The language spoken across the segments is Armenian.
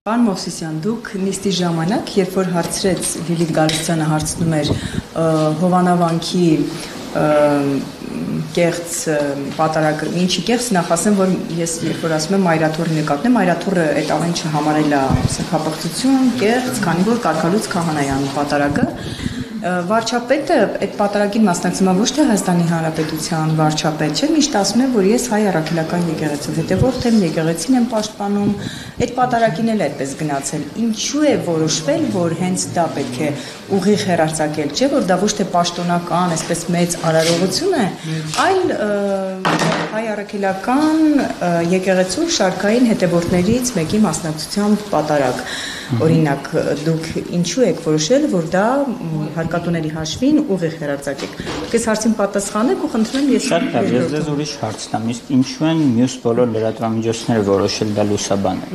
Պարոն Մովսիսյան, դուք նիստի ժամանակ, երբ որ հարցրեց Լիլիթ Գալստյանը հարցնում էր Հովանավանքի կեղծ պատարագը, ինչի կեղծ, նախ ասեմ, որ ես երբ որ ասում եմ Մայրաթոռի նկատն եմ, Մայրաթոռը այդ ամեն ինչը համարել է սրբապղծություն, կեղծ, քանի որ Կարգալույց Քահանայանի պատարագը Վարչապետը այդ պատարագին մասնակցում է ոչ թե Հայաստանի Հանրապետության վարչապետ չէ, միշտ ասում է, որ ես հայ առաքելական եկեղեցու հետևորդ եմ, եկեղեցին եմ պաշտպանում, այդ պատարագին էլ այդպես գնացել։ Ինչու է որոշվել, որ հենց դա պետք է ուղիղ հեռարձակել, չէ, որ դա ոչ թե պաշտոնական, այսպես մեծ արարողություն է, այլ հայ առաքելական եկեղեցու շարքային հետևորդներից մեկի մասնակցությամբ պատարագ։ Օրինակ, դուք ինչու եք որոշել, որ դա հարկատուների հաշվին ուղիղ հեռարձակեք։ Դուք այս հարցին պատասխանեք ու խնդրում եմ ես ձեզ ուրիշ հարց տամ, իսկ ինչու են մյուս բոլոր լրատվամիջոցները որոշել դա լուսաբանել։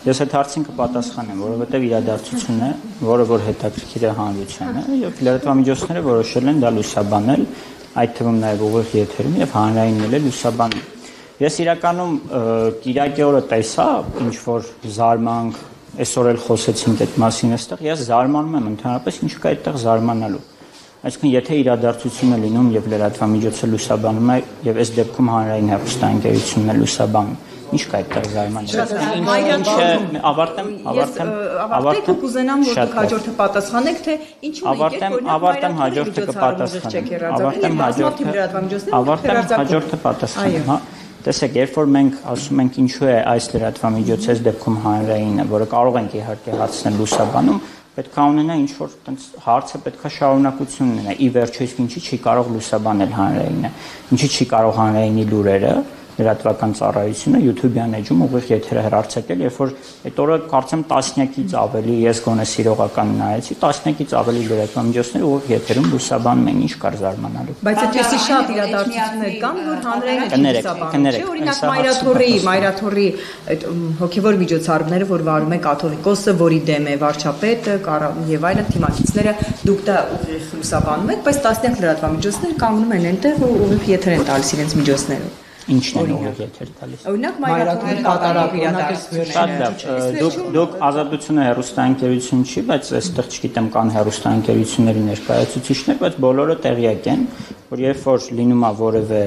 Ես այդ հարցին կպատասխանեմ, որովհետև իրադարձություն է, որը որ հետաքրքիր է հանրությանը, եւ լրատվամիջոցները որոշել են դա լուսաբանել, այդ թվում նաեւ ուղիղ եթերում եւ հանրայինն էլ լուսաբանել։ Ես իրականում Կիրակի օրը տեսա, ինչ որ զարմանք Այսօր էլ խոսեցինք այդ մասին այստեղ, ես զարմանում եմ ընդհանրապես ինչ կա այդտեղ զարմանալու։ Այսինքն եթե իրադարձությունը լինում եւ լրատվամիջոցը լուսաբանում է եւ այս դեպքում հանրային հեռուստաընկերությունն է լուսաբանում, ինչ կա այդտեղ զարմանալու։ Ավարտեք ու կուզենամ որ դուք հաջորդը պատասխանեք թե ինչու ավարտեմ հաջորդը կպատասխանեմ։ Ավարտեմ հաջորդը պատասխանեմ, հա։ Տեսեք, երբ որ մենք ասում ենք ինչու է այս լրատվամիջոցը այս դեպքում հանրայինը, որը կարող ենք իհարկե հարցնել լուսաբանում, պետք է ունենա ինչ որ տենց հարցը պետք է շարունակություն ունենա։ Ի վերջո իսկ ինչի չի կարող լուսաբանել հանրայինը, ինչի չի կարող հանրայինի լուրերը լրատվական ծառայությունը YouTube-յան էջում ուղիղ եթերը հեռարձակել, երբ որ այդ օրը կարծեմ տասնյակից ավելի, ես գոնե սիրողական նայեցի, տասնյակից ավելի լրատվամիջոցներ ուղիղ եթերում լուսաբանում են, ինչ կար զարմանալու։ Բայց այդպիսի շատ իրադարձություններ կան, որ հանրայինը լուսաբանում չէ, օրինակ Մայրաթոռի այդ հոգևոր միջոցառումները, որ վարում է կաթողիկոսը, որի դեմ է վարչապետը եւ այլն թիմակիցները, դուք դա ուղիղ լուսաբանում եք, բայց տասնյակ լրատվամիջոցներ կանգնում են այնտեղ ու ուղիղ եթեր են տալիս իրենց միջոցներով։ Ինչն է ուղիղ եթեր տալիս։ Օրինակ Մայրաթոռի պատարագի իրադարձությունները։ Դուք ազատությունը հեռուստաընկերություն չի, բայց այստեղ չգիտեմ կան հեռուստաընկերությունների ներկայացուցիչներ, բայց բոլորը տեղյակ են, որ երբ որ լինում է որևէ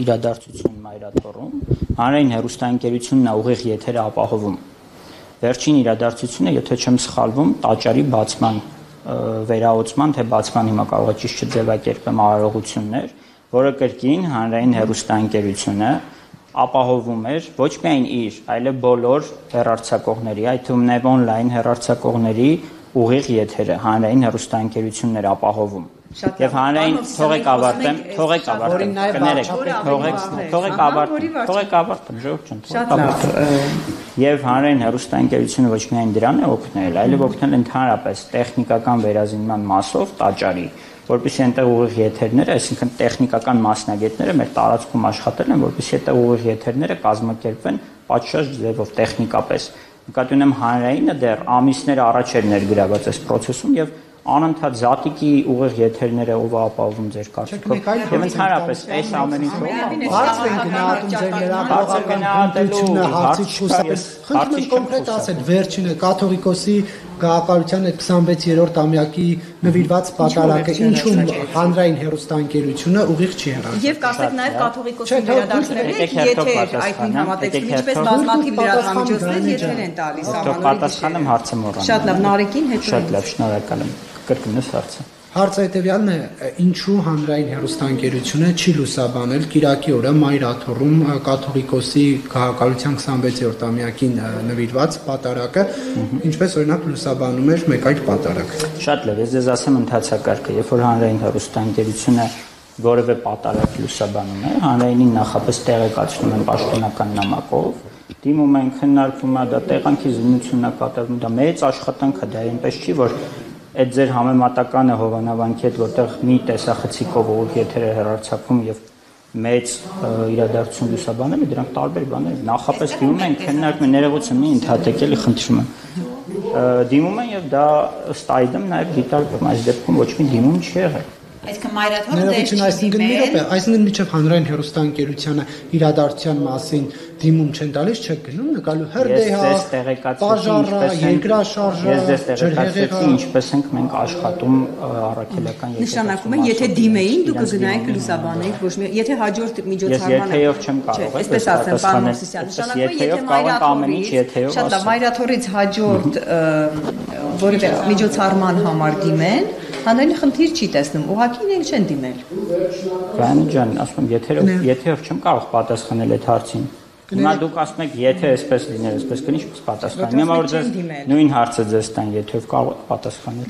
իրադարձություն Մայրաթոռում, հանրային հեռուստաընկերությունն է ուղիղ եթերը ապահովում։ Վերջին իրադարձությունը, եթե չեմ սխալվում, տաճարի բացման վերահոսման, թե բացման հիմա կարող է ճիշտ չձևակերպեմ արարողություններ, որը կրկին հանրային հեռուստաընկերությունը ապահովում էր ոչ միայն իր, այլև բոլոր հեռարձակողների, այդ թվում նաև on-line հեռարձակողների ուղիղ եթերը հանրային հեռուստաընկերությունն էր ապահովում։ Եվ հանրային թողեք ավարտեմ, թողեք ավարտեմ, ժողովուրդ ջան։ Եվ հանրային հեռուստաընկերությունը ոչ միայն դրան է օգնել, այլև օգնել ընդհանրապես տեխնիկական վերազինման մասով տաճարի, որպեսզի այնտեղ ուղիղ եթերները, այսինքն տեխնիկական մասնագետները մեր տարածքում աշխատել են, որպեսզի այդտեղ ուղիղ եթերները կազմակերպվեն պատշաճ ձևով տեխնիկապես։ Նկատի ունեմ հանրայինը դեռ ամիսներ առաջ էր ներգրաված այս process-ում եւ անընդհատ զատիկի ուղիղ եթերները ով ապահովում ձեր կարծիքով եւ ընդհանրապես այս ամեն ինչը հարց են գնահատում ձեր լրատվականությունը հարցից խուսափել։ Խնդրում եմ կոնկրետ ասել վերջինը կաթողիկոսի գաղափարության այդ 26-րդ ամյակի նվիրված պատարագը ինչու հանրային հեռուստաընկերությունը ուղիղ չի հեռարձակում։ Եվ կասեք նաև կաթողիկոսի վերադարձները եթեր այդ համատեքստում ինչպես բազմաթիվ լրատվամիջոցներ եթեր են տալիս ամառվա։ Պատասխանեմ հարցը մոռանա։ Շատ լավ, Նարեկին հետո։ Շատ լավ, շնորհակալ եմ։ Կրկնես հարցը։ Հարցը հետևյալն է, ինչու հանրային հեռուստաընկերությունը չի լուսաբանել Կիրակի օրը Մայրաթոռում կաթողիկոսի քաղաքականության 26-րդ ամյակին նվիրված պատարագը, ինչպես օրինակ լուսաբանում էր մեկ այլ պատարագ։ Շատ լավ, ես ձեզ ասեմ ընթացակարգը, երբ որ հանրային հեռուստաընկերությունը որևէ պատարագ լուսաբանում է, հանրայինին նախապես տեղեկացնում են պաշտոնական նամակով, դիմում են, քննարկվում է, դա տեղանքի զինությունն է կատարվում, դա մեծ աշխատանք է, դա այնպես չի, որ այդ ձեր համեմատականը Հովանավանքի հետ, որտեղ մի տեսախցիկով ուղիղ եթերը հեռարձակվում եւ մեծ իրադարձություն լուսաբանելը, դրանք տարբեր բաներ են։ Նախապես դիմում են, քննարկում են, ներողություն մի ընդհատեք, էլի խնդրում եմ։ Դիմում են եւ դա ըստ այդմ նաեւ դիտարկում, այս դեպքում ոչ մի դիմում չի եղել։ Այսինքն մայրաթորը այսինքն միջև հանրային հեռուստաընկերությանը իրադարձության մասին դիմում չեն տալիս, չեք գնում նկարելու հրդեհա, բաժարա, երկրաշարժը, ես դες տեղեկացրեցի ինչպես ենք մենք աշխատում առաքելական նշանակում է եթե դիմեին դուք գնայիք լուսաբանեիք ոչ մի եթե հաջորդ միջոցառմանը եթեով չեմ կարող այսպես ասեմ պարոն Մովսիսյան նշանակում է եթե շատ լավ մայրաթորից հաջորդ որևէ միջոցառման համար դիմեն հանրային խնդիր չի տեսնում ուղղակի իրենք չեն դիմել Վանի ջան ասում եթեով չեմ կարող պատասխանել այդ հարցին Հիմա դուք ասում եք եթե այսպես լիներ, այսպես կնի ինչպես պատասխանել։ Հիմա որ ձեզ նույն հարցը ձեզ տան, եթե կարող պատասխանել։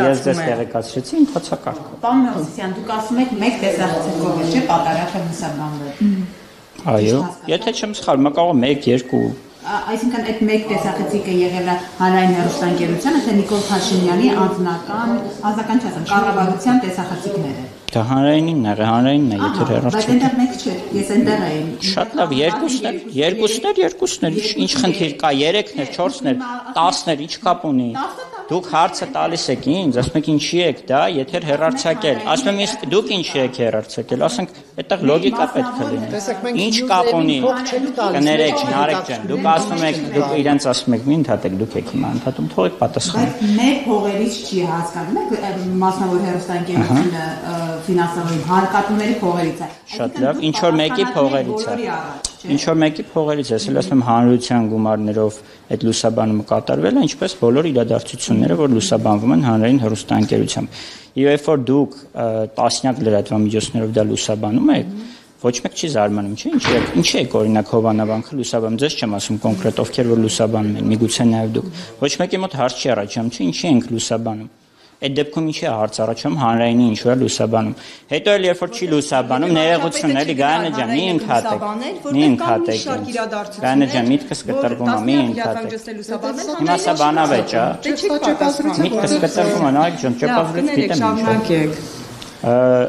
Ես ձեզ տեղեկացրեցի ընթացակարգ։ Պարոն Մովսիսյան, դուք ասում եք մեկ տեսախցիկով է, չէ՞, պատարակը լուսաբանվել։ Այո, եթե չեմ սխալվում, կարող 1-2 Այսինքն այդ մեկ տեսախցիկը եղել է հանրային հեռուստաընկերությանը, թե Նիկոլ Փաշինյանի անձնական չասեմ, կառավարության տեսախցիկները։ Դա հանրայինն է, հանրայինն է, եթե հեռարձակ։ Բայց այնտեղ մեկ չէ, ես այնտեղ եմ։ Շատ լավ, երկուսներ, ինչ խնդիր կա, 3-ներ, 4-ներ, 10-ներ, ինչ կապ ունի։ Դուք հարցը տալիս եք ինձ, ասում եք ինչի եք դա, եթե հեռարձակել։ Ասում եմ իսկ դուք ինչի եք հեռարձակել, ասենք այդտեղ լոգիկա պետք է լինի։ Ինչ կապ ունի։ Կներեք, Նարեկ ջան, դուք ասում եք, դուք իրենց ասում եք մի ընդհատեք, դուք եք հիմա ընդհատում, թողեք պատասխանել։ Բայց մեր փողերից չի հասկանում եք մասնավոր հեռուստաընկերությունը ֆինանսավորում հարկատուների փողերից է։ Շատ լավ, ինչ որ մեկի փողերից է։ Ինչ որ մեկի փողերից է, ասել ասում հանրության գումարներով այդ լուսաբանումը կատարվել է, ինչպես բոլոր իրադարձությունները, որ լուսաբանվում են հանրային հեռուստաընկերությամբ։ Եվ երբ որ դուք տասնյակ լրատվամիջոցներով դա լուսաբանում եք, ոչ մեկ չի զարմանում, չէ՞, ինչի եք օրինակ Հովանավանքը լուսաբանում, ձեզ չեմ ասում կոնկրետ ովքեր որ լուսաբանում են, միգուցե նաև դուք։ Ոչ մեկի մոտ հարց չի առաջանում, չէ՞, ինչի ենք լուսաբանում։ Այդ դեպքում ինչի է հարց առաջանում հանրայինի ինչու է լուսաբանում։ Հետո էլ երբ որ չի լուսաբանում, ներողություն էլի Գայանե ջան, մի ընդհատեք։ Գայանե ջան, միտքս կտրվում է, մի ընդհատեք։ Հիմա սա բանավեճ է։ Միտքս կտրվում է, Նարեկ ջան, ճեպազրից գիտեմ ինչ։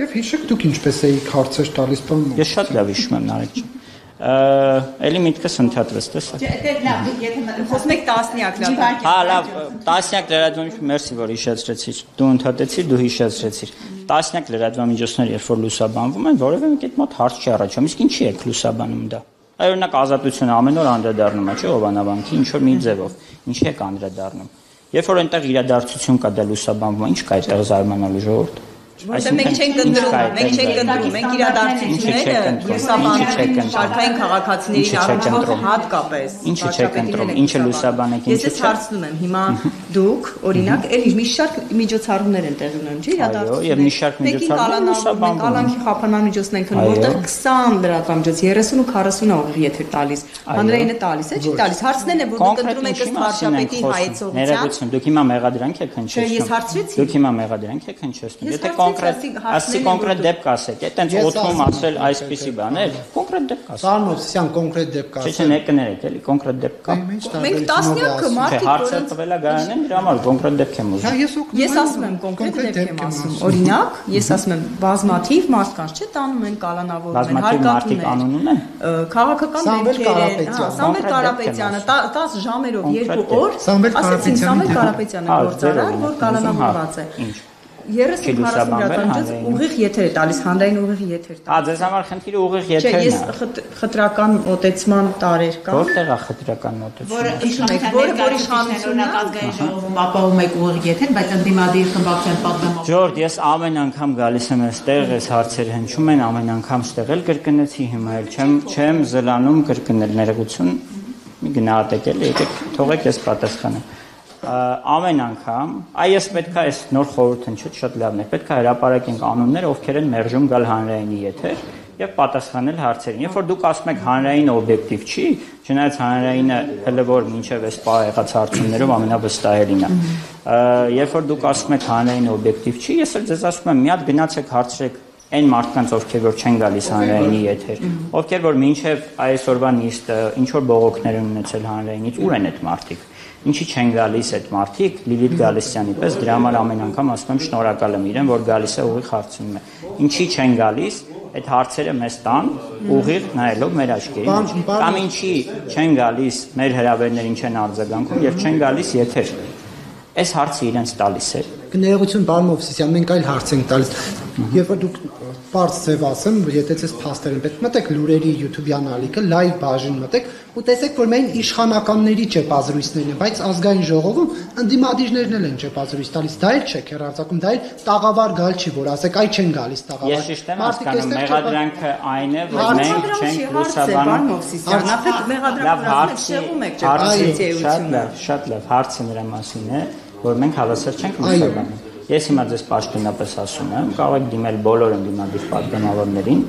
Եվ հիշեք դուք ինչպես էիք հարցեր տալիս բան։ Ես շատ լավ հիշում եմ Նարեկ ջան։ Էլի միտքս ընդհատվեց, տեսա։ Խոսում եք տասնյակ լավ։ Հա, լավ, տասնյակ լրատվամիջոցներ, մերսի որ հիշեցրեցիր։ Դու ընդհատեցիր, դու հիշեցրեցիր։ Տասնյակ լրատվամիջոցներ, երբ որ լուսաբանվում են, որևէ մեկի մոտ հարց չի առաջանում։ Իսկ ինչի եք լուսաբանում դա։ Օրինակ ազատությունը ամեն օր անդրադառնում է, չէ՞, Հովանավանքի, ինչ որ մի ձևով։ Ինչի եք անդրադառնում։ Երբ որ այնտեղ իրադարձություն կա, դա լուսաբանվում է, ինչ կա այդտեղ զարմանալու ժողովուրդ։ Մենք չենք կնդրում, մենք իրադարձությունները լուսաբանում, շարքային քաղաքացիների առումով հատկապես։ Ինչի չեք ընտրում, ինչը լուսաբանեք, ինչը Ես հարցնում եմ, հիմա դուք, օրինակ, էլի մի շարք միջոցառումներ են տեղի ունենում, չէ՞, իրադարձություններ։ Այո, եւ մի շարք միջոցառումներ լուսաբանվում։ Կալանքի խափանամիջոցն են քնում, որտեղ 20 լրատվամիջոց, 30 ու 40 ուղիղ եթեր տալիս։ Հանրայինը տալիս է, չի տալիս։ Հարցնեն է, որ դուք ընտրում եք ըստ վարչապետի հայեցողության։ Ներողություն, դուք հիմա մեղադրանք եք հնչեցնում։ Ես հարցրեցի։ Դուք հիմա մեղադրանք եք հնչեցնում։ Եթե կոնկրետ դեպք ասեք, այտենց օթում ասել այսպիսի բաներ, կոնկրետ դեպք ասեք։ Պարոն Մովսիսյան, կոնկրետ դեպք ասեք։ Չէ, ներկներեք, էլի կոնկրետ դեպք կա։ Մենք տասնյակը մարդիկ հարցը տվել է Գայանեն, դրա համար կոնկրետ դեպք եմ ուզում։ Ես ասում եմ կոնկրետ դեպք եմ ասում։ Օրինակ, ես ասում եմ բազմաթիվ մարդկանց չէ տանում են կալանավորում են, հարկատում են։ Անուն ունեն։ Քաղաքական դեպքեր են, Սամվել Կարապետյանը 10 ժամերով 2 օր ասեցին Սամվել Կարապետյանը գործարար, որ կալանավորված է։ 30-40 լրատվամիջոց ուղիղ եթեր է տալիս, հանրային ուղիղ եթեր տալիս։ Ձեզ համար խնդիրը ուղիղ եթերն է։ Չէ, ես խտրական մոտեցման տարեր կան։ Որտեղ է խտրական մոտեցումը։ Որ իշխանությունն ազգային ժողովում ապահովում եք ուղիղ եթեր, բայց ընդդիմադիր խմբակցության պատգամավոր։ Ժորդ, ես ամեն անգամ գալիս եմ այստեղ, այս հարցերը հնչում են, ամեն անգամ ստեղ էլ կրկնեցի, հիմա էլ չեմ զլանում կրկնել ներողություն։ Մի գնահատեք էլ, եկեք, թողեք ես պատասխանեմ։ Ամեն անգամ, այս պետք է այս նոր խորհուրդ հնչեց շատ լավն է, պետք է հրապարակենք անուններ, ովքեր են մերժում գալ հանրայինի եթեր եւ պատասխանել հարցերին։ Երբ որ դուք ասում եք հանրային օբյեկտիվ չի, չնայած հանրայինը հələ որ մինչեւ այս պահ եղած հարցումներով ամենավստահելին է։ Երբ որ դուք ասում եք հանրային օբյեկտիվ չի, ես էլ ձեզ ասում եմ, մի հատ գնացեք հարցրեք այն մարդկանց, ովքեր որ չեն գալիս հանրայինի եթեր, ովքեր որ մինչև այսօրվա նիստը ինչ որ բողոքներ են ունեցել հանրայինից, ուր են այդ մարդիկ։ Ինչի չեն գալիս այդ մարդիկ, Լիլիթ Գալստյանի պես, դրա համար ամեն անգամ ասում եմ շնորհակալ եմ իրեն, որ գալիս է ուղիղ հարցնում է։ Ինչի չեն գալիս, այդ հարցերը մեզ տան, ուղիղ նայելով մեր աչքերի մեջ։ Կամ ինչի չեն գալիս, մեր հրավերներին չեն արձագանքում եւ չեն գալիս եթեր։ Այս հարցը իրենց տալիս է։ Ներողություն, պարոն Մովսիսյան, մենք այլ հարց ենք տալիս։ Երբ որ դուք բարձ ձև ասեմ, եթե ցես փաստեր են պետք, մտեք լուրերի YouTube-յան ալիքը, լայվ բաժին մտեք ու տեսեք, որ միայն իշխանականների ճեպազրույցներն են, բայց ազգային ժողովում ընդդիմադիրներն էլ են ճեպազրույց տալիս, դա էլ չէ, քերարածակում, դա էլ տաղավար գալ չի, որ ասեք, այ չեն գալիս տաղավար։ Ես ճիշտ եմ հասկանում, մեղադրանքը այն է, որ մենք չենք լուսաբանում։ Շատ լավ, հարցը նրա մասին է, որ մենք հավասար չենք լուսաբանում։ Ես հիմա ձեզ պաշտոնապես ասում եմ, կարող եք դիմել բոլոր ընդդիմադիր պատգամավորներին,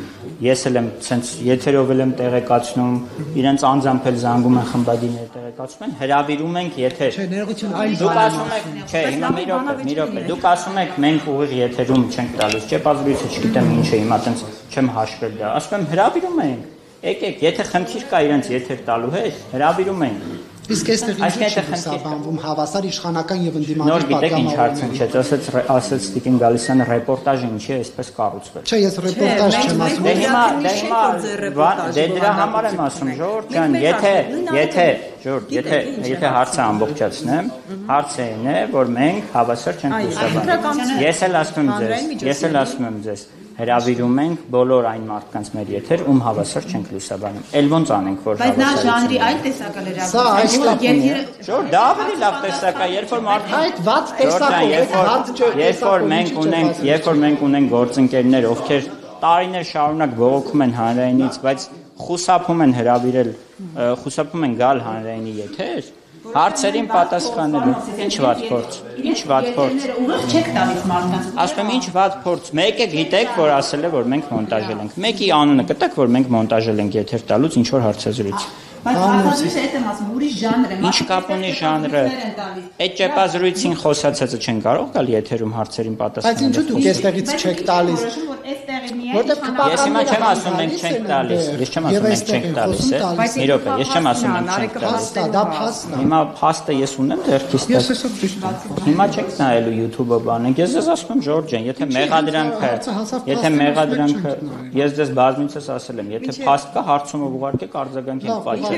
ես էլ եմ ցենց եթերով եմ տեղեկացնում, իրենց անձամբ էլ զանգում են խմբագիրները տեղեկացում են, հրավիրում ենք եթեր։ Չէ, ներողություն, այլ դուք ասում եք, չէ, հիմա մի րոպե, դուք ասում եք մենք ուղիղ եթերում չենք տալիս, ճեպազրույցը չգիտեմ ինչ է, հիմա տենց չեմ հաշվել դա։ Ասում եմ հրավիրում ենք։ Եկեք, եթե խնդիր կա իրենց եթեր տալու հետ, հրավիրում ենք։ Իսկ այստեղ ինչ է լուսաբանվում հավասար իշխանական եւ ընդդիմադիր պատգամավորներ։ Ասեց Տիկին Գալիսյանը ռեպորտաժը ինչի է այսպես կառուցվել։ Չէ, ես ռեպորտաժ չեմ ասում։ Դե դրա համար եմ ասում, Ժորժ ջան, եթե հարցը ամբողջացնեմ, հարցը այն է, որ մենք հավասար չենք լուսաբանում։ Ես էլ ասում եմ ձեզ, հրավիրում ենք բոլոր այն մարդկանց մեր եթեր, ում հավասար չենք լուսաբանում։ Էլ ոնց անենք, որ բայց նա ժանրի այլ տեսակ է հրավիրում։ Ժոր, դա ավելի լավ տեսակ է, երբ որ մարդիկ այդ վատ տեսակով, երբ որ մենք ունենք գործընկերներ, ովքեր տարիներ շարունակ բողոքում են հանրայինից, բայց խուսափում են հրավիրել, խուսափում են գալ հանրայինի եթեր, հարցերին պատասխանելու։ Ինչ վատ փորձ։ Ուղիղ չեք տալիս մարդկանց։ Ասում եմ, ինչ վատ փորձ։ Մեկը գիտեք, որ ասել է, որ մենք մոնտաժել ենք։ Մեկի անունը կտակ, որ մենք մոնտաժել ենք եթեր տալուց ինչ որ հարցազրույց։ Բայց հարցազրույցը այդ եմ ասում, ուրիշ ժանր է։ Ինչ կապ ունի ժանրը։ Այդ ճեպազրույցին խոսացածը չեն կարող գալ եթերում հարցերին պատասխանել։ Բայց ինչու դուք այստեղից չեք տալիս։ Ես հիմա չեմ ասում մենք չենք տալիս։ Ես չեմ ասում մենք չենք տալիս, է։ Մի րոպե, ես չեմ ասում մենք չենք տալիս։ Դա փաստն է։ Հիմա փաստը ես ունեմ ձեռքից։ Ես այսօր ճիշտ եմ։ Հիմա չեք նայելու YouTube-ը բանենք։ Ես ձեզ ասում եմ Ժորժ ջան, եթե մեղադրանքը, ես ձեզ բազմիցս ասել եմ, եթե փաստ կա, հարցումը ուղարկեք արձագանքենք պատճառ։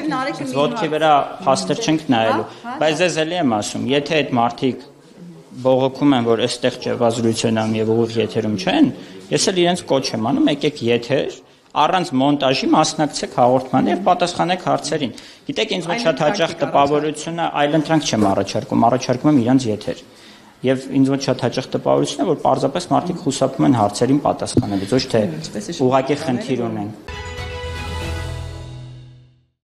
Ոտքի վրա փաստեր չենք նայելու, բայց ես էլի եմ ասում, եթե այդ մարդիկ բողոքում են, որ այստեղ ճեպազրույց են անում եւ ուղիղ եթերում չեն, ես էլ իրենց կոչ եմ անում, եկեք եթեր, առանց մոնտաժի մասնակցեք հաղորդմանը եւ պատասխանեք հարցերին։ Գիտեք, ինձ մոտ շատ հաճախ տպավորությունը այլընտրանք չեմ առաջարկում եմ իրանց եթեր։ Եվ ինձ մոտ շատ հաճախ տպավորություն է, որ պարզապես մարդիկ խուսափում են հարցերին պատասխանելուց, ոչ թե ուղղակի խնդիր ունեն։